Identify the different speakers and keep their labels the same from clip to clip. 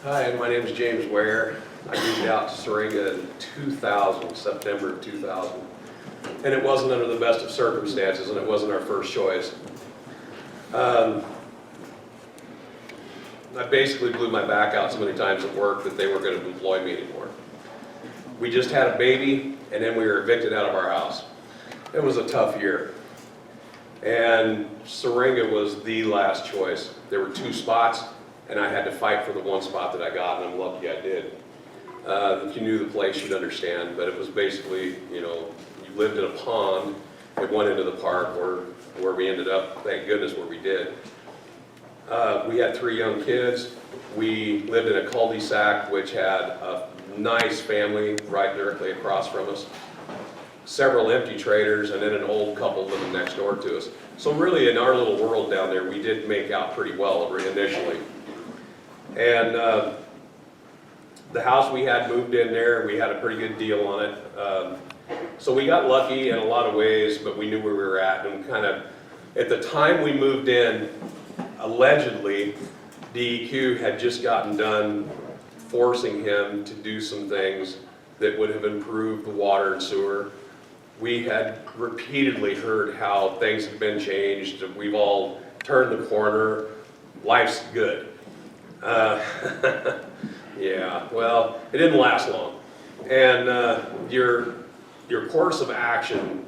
Speaker 1: Hi, my name is James Ware. I moved out to Syringa in 2000, September of 2000. And it wasn't under the best of circumstances, and it wasn't our first choice. I basically blew my back out so many times at work that they weren't going to employ me anymore. We just had a baby, and then we were evicted out of our house. It was a tough year. And Syringa was the last choice. There were 2 spots, and I had to fight for the 1 spot that I got, and I'm lucky I did. If you knew the place, you'd understand, but it was basically, you lived in a pond at one end of the park, or where we ended up, thank goodness, where we did. We had 3 young kids. We lived in a cul-de-sac, which had a nice family right directly across from us, several empty traders, and then an old couple living next door to us. So really, in our little world down there, we did make out pretty well initially. And the house we had moved in there, we had a pretty good deal on it. So we got lucky in a lot of ways, but we knew where we were at. And kind of, at the time we moved in, allegedly, DEQ had just gotten done forcing him to do some things that would have improved the water and sewer. We had repeatedly heard how things had been changed. We've all turned the corner. Life's good. Yeah, well, it didn't last long. And your course of action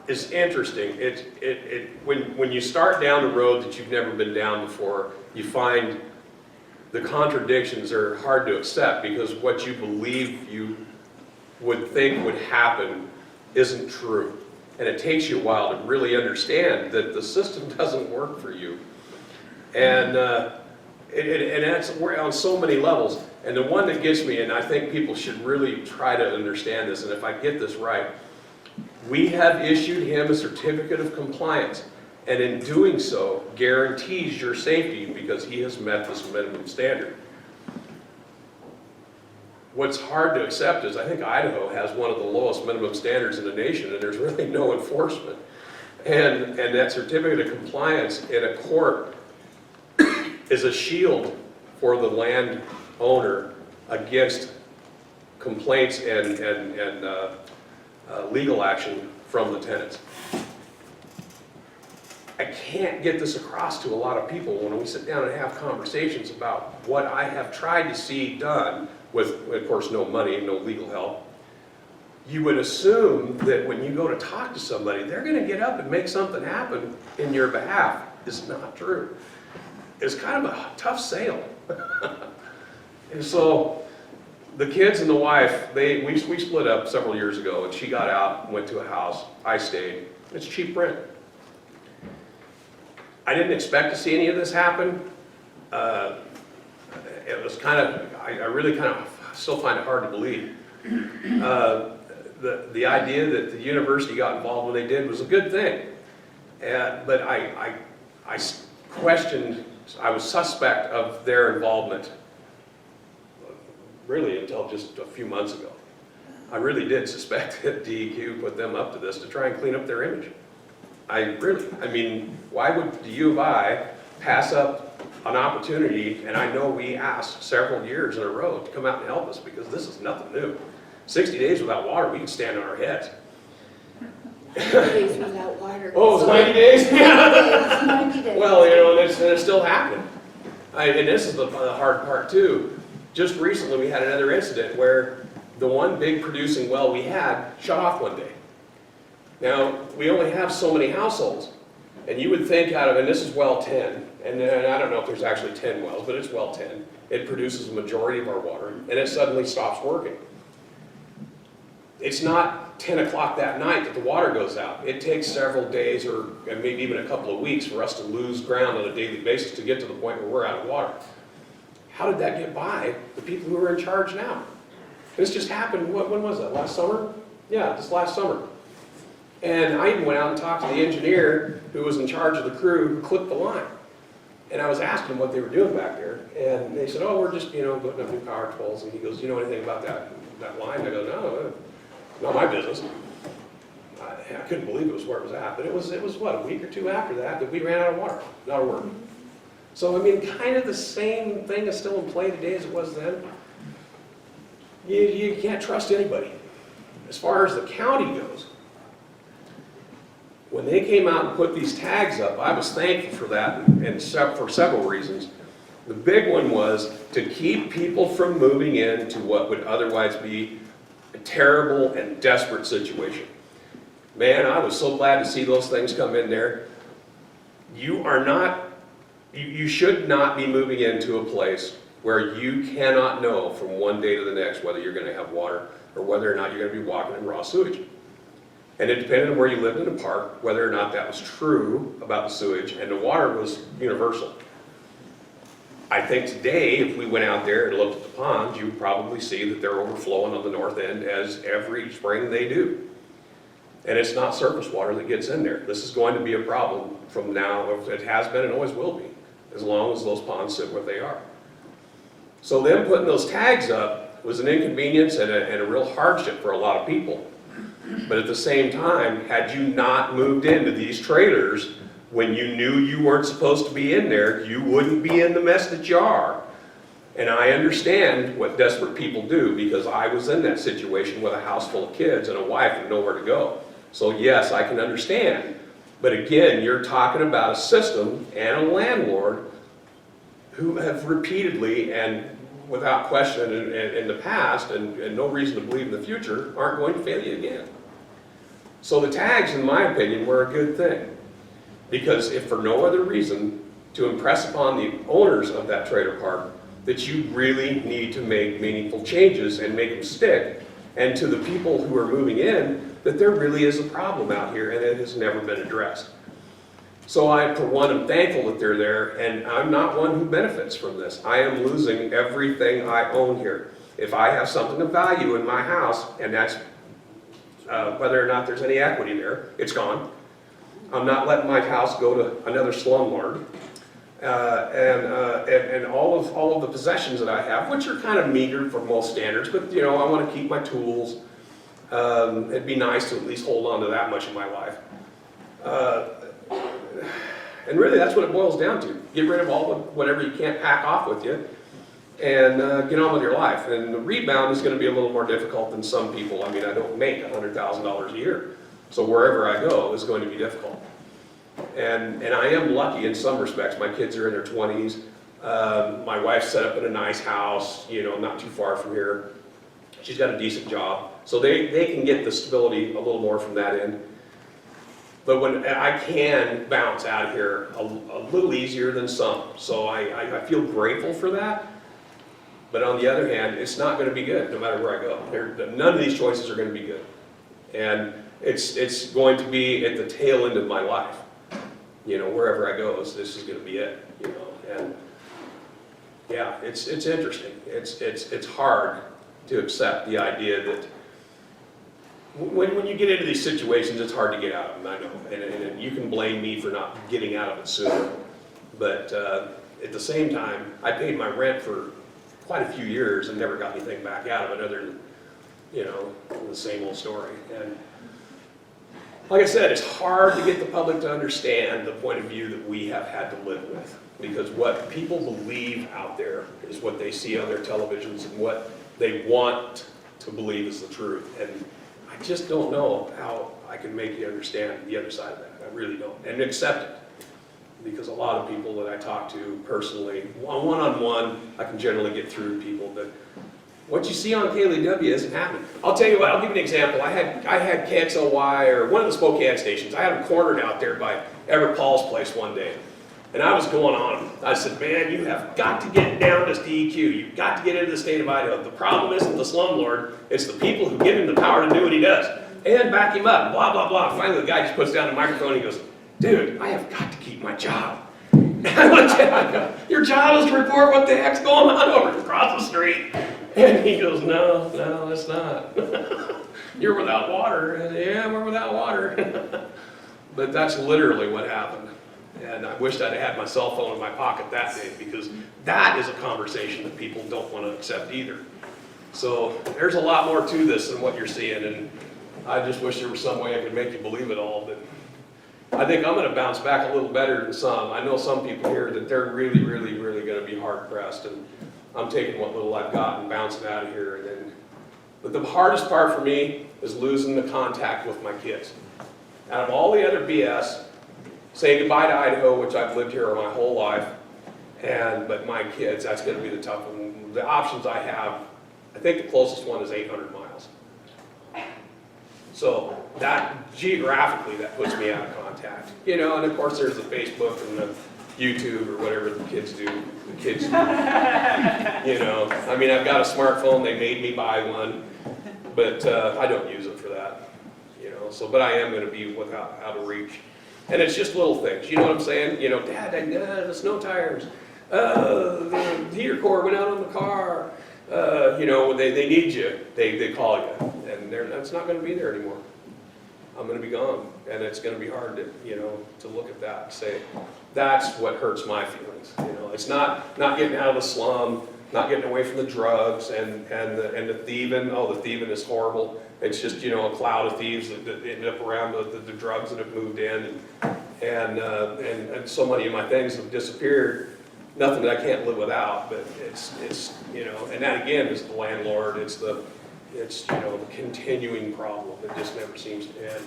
Speaker 1: is interesting. When you start down the road that you've never been down before, you find the contradictions are hard to accept, because what you believe you would think would happen isn't true. And it takes you a while to really understand that the system doesn't work for you. And that's on so many levels. And the one that gets me, and I think people should really try to understand this, and if I get this right, we have issued him a certificate of compliance, and in doing so, guarantees your safety because he has met this minimum standard. What's hard to accept is I think Idaho has one of the lowest minimum standards in the nation, and there's really no enforcement. And that certificate of compliance in a court is a shield for the landowner against complaints and legal action from the tenants. I can't get this across to a lot of people when we sit down and have conversations about what I have tried to see done with, of course, no money and no legal help. You would assume that when you go to talk to somebody, they're going to get up and make something happen in your behalf. It's not true. It's kind of a tough sale. And so the kids and the wife, we split up several years ago, and she got out and went to a house. I stayed. It's cheap rent. I didn't expect to see any of this happen. It was kind of, I really kind of still find it hard to believe. The idea that the university got involved when they did was a good thing. But I questioned, I was suspect of their involvement really until just a few months ago. I really did suspect that DEQ put them up to this to try and clean up their image. I mean, why would the U of I pass up an opportunity, and I know we asked several years in a row to come out and help us because this is nothing new. 60 days without water, we can stand on our heads.
Speaker 2: 90 days without water.
Speaker 1: Oh, it's 90 days?
Speaker 2: 90 days.
Speaker 1: Well, and it's still happening. And this is the hard part too. Just recently we had another incident where the one big producing well we had shut off one day. Now, we only have so many households, and you would think out of, and this is well 10, and I don't know if there's actually 10 wells, but it's well 10. It produces a majority of our water, and it suddenly stops working. It's not 10 o'clock that night that the water goes out. It takes several days or maybe even a couple of weeks for us to lose ground on a daily basis to get to the point where we're out of water. How did that get by the people who are in charge now? This just happened, when was that, last summer? Yeah, this last summer. And I even went out and talked to the engineer who was in charge of the crew who clipped the line. And I was asking them what they were doing back there. And they said, oh, we're just, putting up new power poles. And he goes, you know anything about that line? I go, no, not my business. I couldn't believe it was where it was at. But it was what, a week or two after that we ran out of water, not a word. So, I mean, kind of the same thing is still in play today as it was then. You can't trust anybody. As far as the county goes, when they came out and put these tags up, I was thankful for that and for several reasons. The big one was to keep people from moving into what would otherwise be a terrible and desperate situation. Man, I was so glad to see those things come in there. You should not be moving into a place where you cannot know from one day to the next whether you're going to have water or whether or not you're going to be walking in raw sewage. And it depended on where you lived in the park, whether or not that was true about the sewage, and the water was universal. I think today, if we went out there and looked at the ponds, you would probably see that they're overflowing on the north end as every spring they do. And it's not surface water that gets in there. This is going to be a problem from now, it has been and always will be, as long as those ponds sit where they are. So them putting those tags up was an inconvenience and a real hardship for a lot of people. But at the same time, had you not moved into these trailers when you knew you weren't supposed to be in there, you wouldn't be in the mess that you are. And I understand what desperate people do, because I was in that situation with a house full of kids and a wife and nowhere to go. So yes, I can understand. But again, you're talking about a system and a landlord who have repeatedly and without question in the past and no reason to believe in the future aren't going to fail you again. So the tags, in my opinion, were a good thing. Because if for no other reason, to impress upon the owners of that trailer park that you really need to make meaningful changes and make them stick, and to the people who are moving in, that there really is a problem out here and it has never been addressed. So I, for one, am thankful that they're there, and I'm not one who benefits from this. I am losing everything I own here. If I have something of value in my house, and that's whether or not there's any equity there, it's gone. I'm not letting my house go to another slumlord. And all of the possessions that I have, which are kind of meager for most standards, but you know, I want to keep my tools. It'd be nice to at least hold on to that much in my life. And really, that's what it boils down to. Get rid of whatever you can't pack off with you, and get on with your life. And the rebound is going to be a little more difficult than some people. I mean, I don't make $100,000 a year, so wherever I go is going to be difficult. And I am lucky in some respects. My kids are in their 20s. My wife's set up in a nice house, you know, not too far from here. She's got a decent job, so they can get the stability a little more from that end. But when I can bounce out of here a little easier than some, so I feel grateful for that. But on the other hand, it's not going to be good no matter where I go. None of these choices are going to be good, and it's going to be at the tail end of my life. You know, wherever I go, this is going to be it. You know, and yeah, it's interesting. It's hard to accept the idea that when you get into these situations, it's hard to get out of them. I know, and you can blame me for not getting out of it sooner. But at the same time, I paid my rent for quite a few years and never got anything back out of it other than, you know, the same old story. And like I said, it's hard to get the public to understand the point of view that we have had to live with, because what people believe out there is what they see on their televisions and what they want to believe is the truth. And I just don't know how I can make you understand the other side of that. I really don't. And accept it. Because a lot of people that I talk to personally, one-on-one, I can generally get through to people that what you see on KLEW isn't happening. I'll tell you what, I'll give you an example. I had KXLY, or one of the Spokane stations. I had them cornered out there by Everett Paul's place one day. And I was going on them. I said, man, you have got to get down to DEQ. You've got to get into the state of Idaho. The problem isn't the slumlord, it's the people who give him the power to do what he does. And back him up, blah, blah, blah. Finally, the guy just puts down the microphone and he goes, dude, I have got to keep my job. And I looked at him, I go, your job is to report what the heck's going on over across the street. And he goes, no, it's not. You're without water. And yeah, we're without water. But that's literally what happened. And I wished I'd had my cell phone in my pocket that day, because that is a conversation that people don't want to accept either. So there's a lot more to this than what you're seeing, and I just wish there was some way I could make you believe it all, but I think I'm gonna bounce back a little better than some. I know some people here that they're really, really, really gonna be hard pressed, and I'm taking what little I've got and bouncing out of here. And then, but the hardest part for me is losing the contact with my kids. Out of all the other BS, saying goodbye to Idaho, which I've lived here my whole life, but my kids, that's gonna be the tough one. The options I have, I think the closest one is 800 miles. So that, geographically, that puts me out of contact. You know, and of course there's the Facebook and the YouTube or whatever the kids do. You know, I mean, I've got a smartphone, they made me buy one, but I don't use it for that. You know, so, but I am gonna be out of reach. And it's just little things, you know what I'm saying? You know, Dad, the snow tires, the heater core went out on the car. You know, they need you, they call you, and that's not gonna be there anymore. I'm gonna be gone, and it's gonna be hard to, you know, to look at that and say, that's what hurts my feelings. You know, it's not getting out of the slum, not getting away from the drugs and the thieving. Oh, the thieving is horrible. It's just, you know, a cloud of thieves that end up around the drugs that have moved in, and so many of my things have disappeared. Nothing that I can't live without, but it's you know, and that again is the landlord. It's you know, the continuing problem that just never seems to end,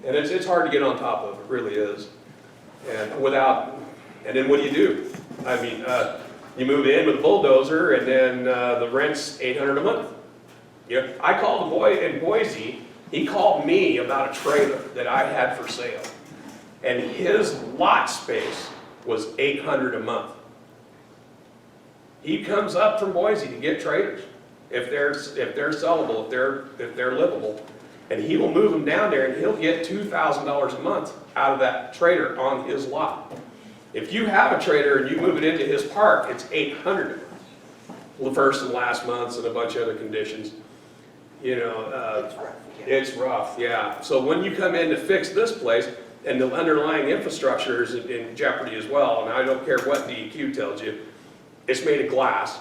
Speaker 1: and it's hard to get on top of. It really is, and then what do? I mean, you move in with a bulldozer, and then the rent's $800 a month. Yeah, I called a boy in Boise. He called me about a trailer that I had for sale, and his lot space was $800 a month. He comes up from Boise to get trailers, if they're sellable, if they're livable, and he will move them down there, and he'll get $2,000 a month out of that trailer on his lot. If you have a trailer and you move it into his park, it's $800 a month. The first and last months and a bunch of other conditions. You know, it's rough, yeah. So when you come in to fix this place, and the underlying infrastructure is in jeopardy as well, and I don't care what DEQ tells you, it's made of glass.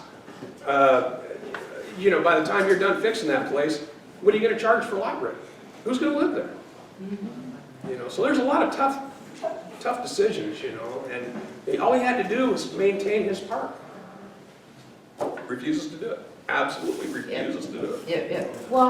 Speaker 1: You know, by the time you're done fixing that place, what are you going to charge for lot rent? Who's going to live there? You know, so there's a lot of tough decisions, you know, and all he had to do was maintain his park. Refuses to do it. Absolutely refuses to do it.
Speaker 3: Yeah.
Speaker 2: Well,